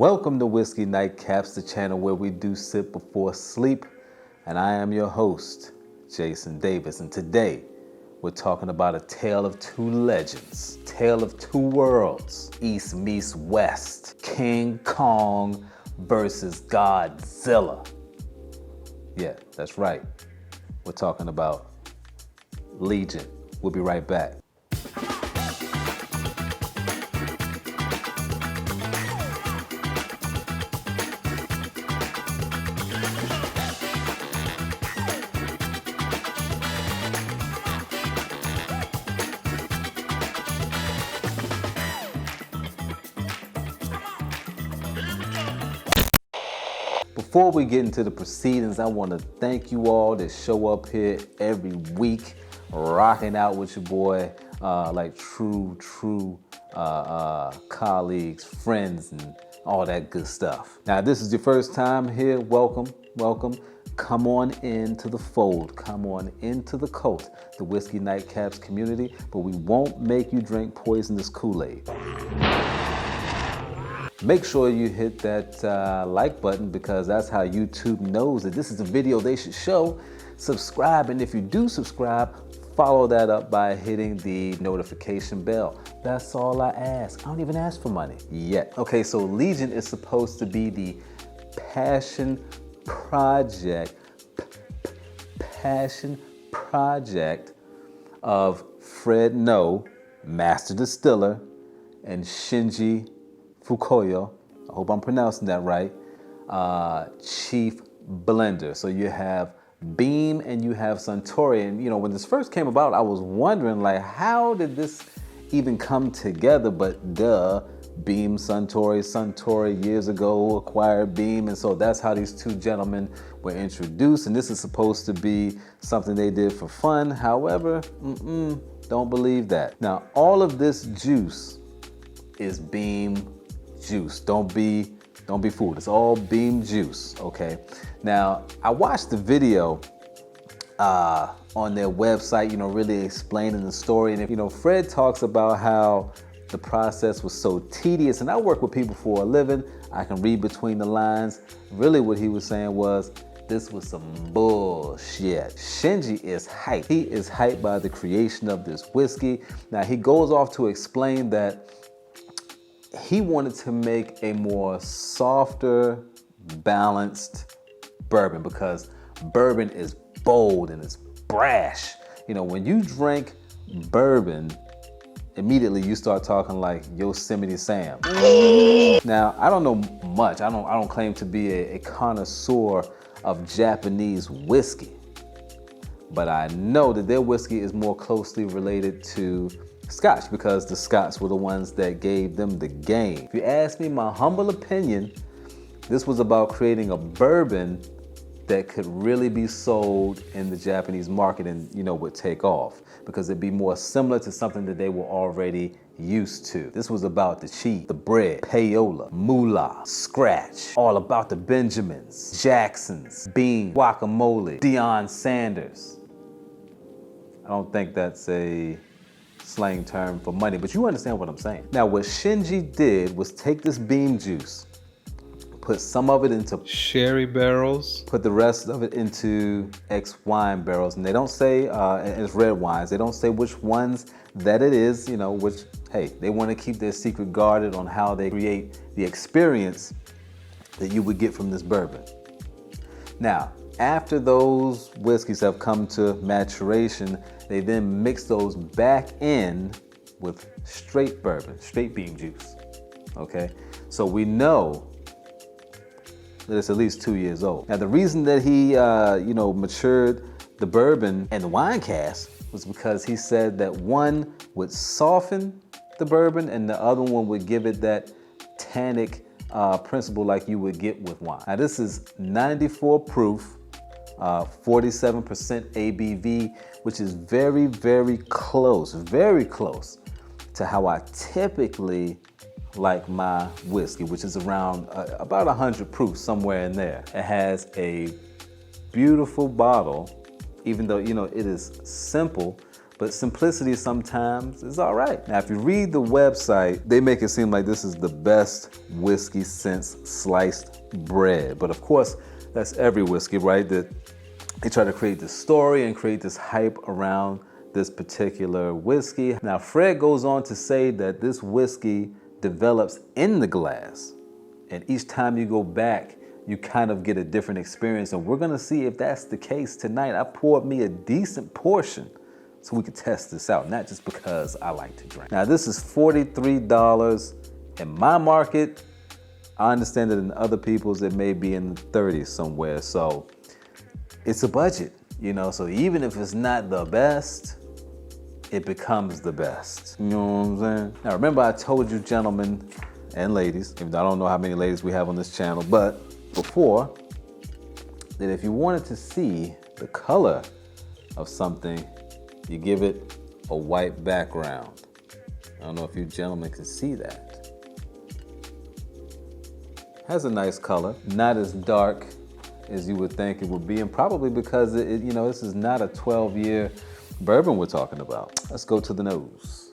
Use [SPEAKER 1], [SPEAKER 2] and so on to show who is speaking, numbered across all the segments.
[SPEAKER 1] Welcome to Whiskey Nightcaps, the channel where we do sip before sleep. And I am your host, Jason Davis. And today, we're talking about a tale of two legends, tale of two worlds, East meets West, King Kong versus Godzilla. Yeah, that's right. We're talking about Legent. We'll be right back. Before we get into the proceedings, I want to thank you all that show up here every week, rocking out with your boy, like true colleagues, friends, and all that good stuff. Now, if this is your first time here, welcome. Come on into the fold, come on into the cult, the Whiskey Nightcaps community, but we won't make you drink poisonous Kool-Aid. Make sure you hit that like button because that's how YouTube knows that this is a video they should show. Subscribe, and if you do subscribe, follow that up by hitting the notification bell. That's all I ask. I don't even ask for money yet. Okay, so Legent is supposed to be the passion project of Fred No, master distiller, and Shinji Fukuyo, I hope I'm pronouncing that right, chief blender. So you have Beam and you have Suntory. And you know, when this first came about, I was wondering like, how did this even come together? But duh, Beam, Suntory years ago acquired Beam. And so that's how these two gentlemen were introduced. And this is supposed to be something they did for fun. However, don't believe that. Now, all of this juice is Beam juice. Don't be fooled. It's all Beam juice, okay? Now, I watched the video on their website, you know, really explaining the story. And, you know, Fred talks about how the process was so tedious. And I work with people for a living. I can read between the lines. Really what he was saying was, this was some bullshit. Shinji is hyped. He is hyped by the creation of this whiskey. Now, he goes off to explain that he wanted to make a more softer, balanced bourbon because bourbon is bold and it's brash. You know, when you drink bourbon, immediately you start talking like Yosemite Sam. Now, I don't know much. I don't claim to be a connoisseur of Japanese whiskey, but I know that their whiskey is more closely related to Scotch because the Scots were the ones that gave them the game. If you ask me my humble opinion, this was about creating a bourbon that could really be sold in the Japanese market and, you know, would take off because it'd be more similar to something that they were already used to. This was about the cheese, the bread, payola, moolah, scratch, all about the Benjamins, Jacksons, bean, guacamole, Deion Sanders. I don't think that's a slang term for money, but you understand what I'm saying. Now, what Shinji did was take this bean juice, put some of it into
[SPEAKER 2] sherry barrels,
[SPEAKER 1] put the rest of it into X wine barrels, and they don't say, and it's red wines, they don't say which ones that it is, you know, which, hey, they want to keep their secret guarded on how they create the experience that you would get from this bourbon. Now, after those whiskeys have come to maturation, they then mix those back in with straight bourbon, straight beam juice, okay? So we know that it's at least 2 years old. Now, the reason that he, matured the bourbon and the wine cask was because he said that one would soften the bourbon and the other one would give it that tannic principle like you would get with wine. Now, this is 94 proof, 47% ABV, which is very, very close to how I typically like my whiskey, which is around about 100 proof, somewhere in there. It has a beautiful bottle, even though, you know, it is simple, but simplicity sometimes is all right. Now, if you read the website, they make it seem like this is the best whiskey since sliced bread. But of course, that's every whiskey, right? That they try to create this story and create this hype around this particular whiskey. Now, Fred goes on to say that this whiskey develops in the glass. And each time you go back, you kind of get a different experience. And we're gonna see if that's the case tonight. I poured me a decent portion so we could test this out, not just because I like to drink. Now, this is $43 in my market. I understand that in other people's, it may be in the 30s somewhere. So it's a budget, you know? So even if it's not the best, it becomes the best. You know what I'm saying? Now, remember I told you, gentlemen and ladies, even though I don't know how many ladies we have on this channel, but before, that if you wanted to see the color of something, you give it a white background. I don't know if you gentlemen can see that. Has a nice color, not as dark as you would think it would be, and probably because you know, this is not a 12-year bourbon we're talking about. Let's go to the nose.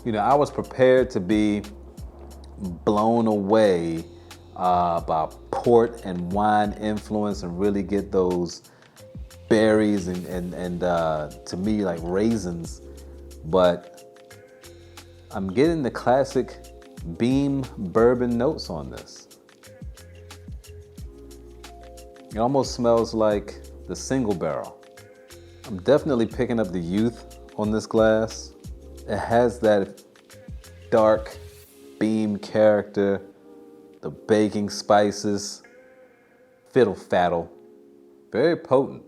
[SPEAKER 1] You know, I was prepared to be blown away by port and wine influence and really get those berries and to me, like raisins, but I'm getting the classic beam bourbon notes on this. It almost smells like the single barrel. I'm definitely picking up the youth on this glass. It has that dark beam character, the baking spices, fiddle faddle, very potent.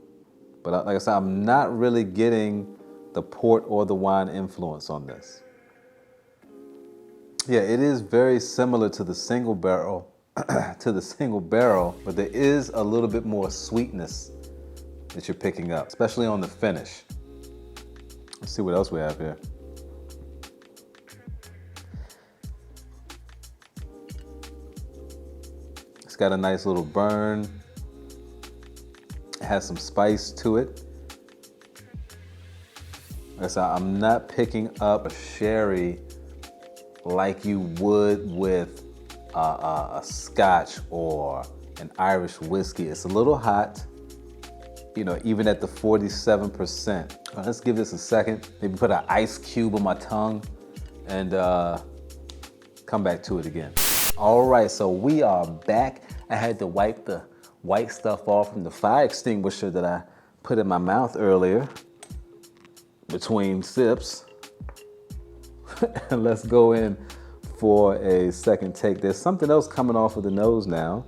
[SPEAKER 1] But like I said, I'm not really getting the port or the wine influence on this. Yeah, it is very similar to the single barrel, but there is a little bit more sweetness that you're picking up, especially on the finish. Let's see what else we have here. It's got a nice little burn. It has some spice to it. Like I said, I'm not picking up a sherry like you would with a Scotch or an Irish whiskey. It's a little hot, you know, even at the 47%. Let's give this a second. Maybe put an ice cube on my tongue and come back to it again. All right, so we are back. I had to wipe the white stuff off from the fire extinguisher that I put in my mouth earlier between sips. And let's go in for a second take. There's something else coming off of the nose now.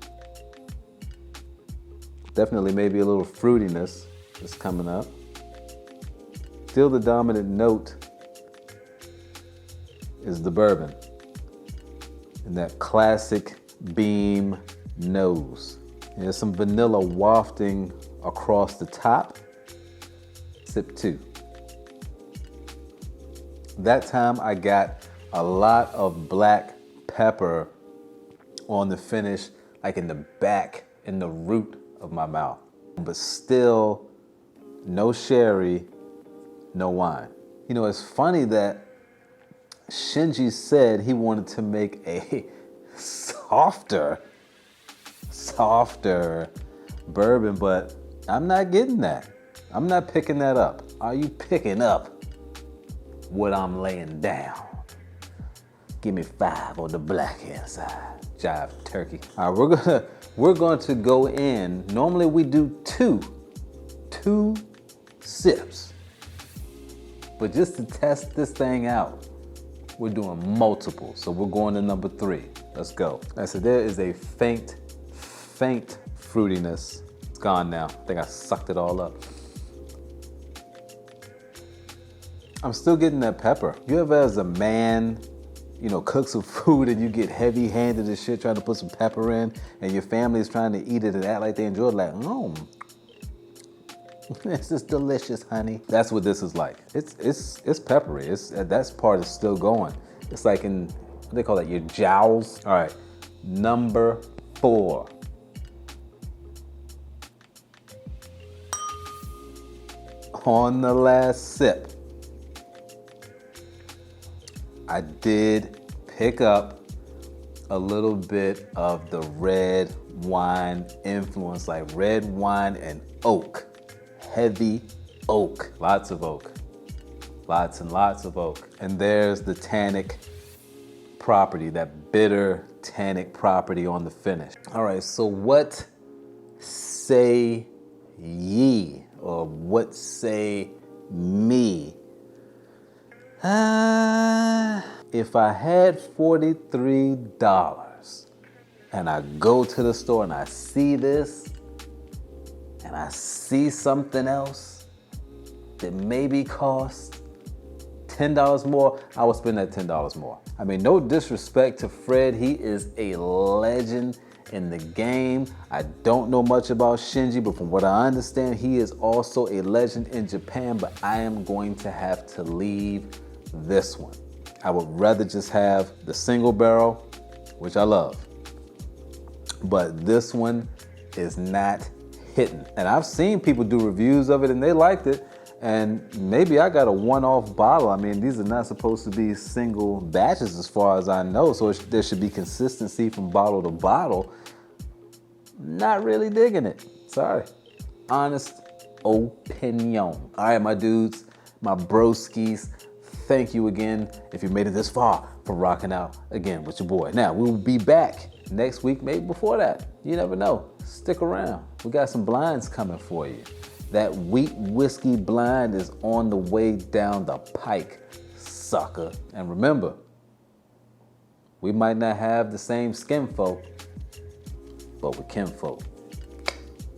[SPEAKER 1] Definitely maybe a little fruitiness is coming up. Still the dominant note is the bourbon and that classic beam nose. And there's some vanilla wafting across the top. Sip two. That time I got a lot of black pepper on the finish, like in the back, in the root of my mouth. But still, no sherry, no wine. You know, it's funny that Shinji said he wanted to make a softer bourbon, but I'm not getting that. I'm not picking that up. Are you picking up what I'm laying down? Give me 5 on the black hand side. Jive turkey. All right, we're going to go in. Normally we do two sips, but just to test this thing out, we're doing multiple. So we're going to number 3. Let's go. I said there is a faint fruitiness. It's gone now. I think I sucked it all up. I'm still getting that pepper. You ever as a man, you know, cook some food and you get heavy-handed and shit trying to put some pepper in and your family is trying to eat it and act like they enjoy it, like, this is delicious, honey. That's what this is like. It's peppery. That part is still going. It's like in, what do they call it, your jowls? All right, number 4. On the last sip, I did pick up a little bit of the red wine influence, like red wine and oak, heavy oak, lots of oak, lots and lots of oak. And there's the tannic property, that bitter tannic property on the finish. All right, so what say ye, or what say me? If I had $43 and I go to the store and I see this and I see something else that maybe costs $10 more, I would spend that $10 more. I mean, no disrespect to Fred. He is a legend in the game. I don't know much about Shinji, but from what I understand, he is also a legend in Japan, but I am going to have to leave this one. I would rather just have the single barrel, which I love, but this one is not hitting. And I've seen people do reviews of it and they liked it, and maybe I got a one-off bottle. I mean, these are not supposed to be single batches as far as I know, so there should be consistency from bottle to bottle. Not really digging it, sorry. Honest opinion. All right, my dudes, my broskies, thank you again if you made it this far for rocking out again with your boy. Now, we will be back next week, maybe before that. You never know. Stick around. We got some blinds coming for you. That wheat whiskey blind is on the way down the pike, sucker. And remember, we might not have the same skin folk, but we kinfolk.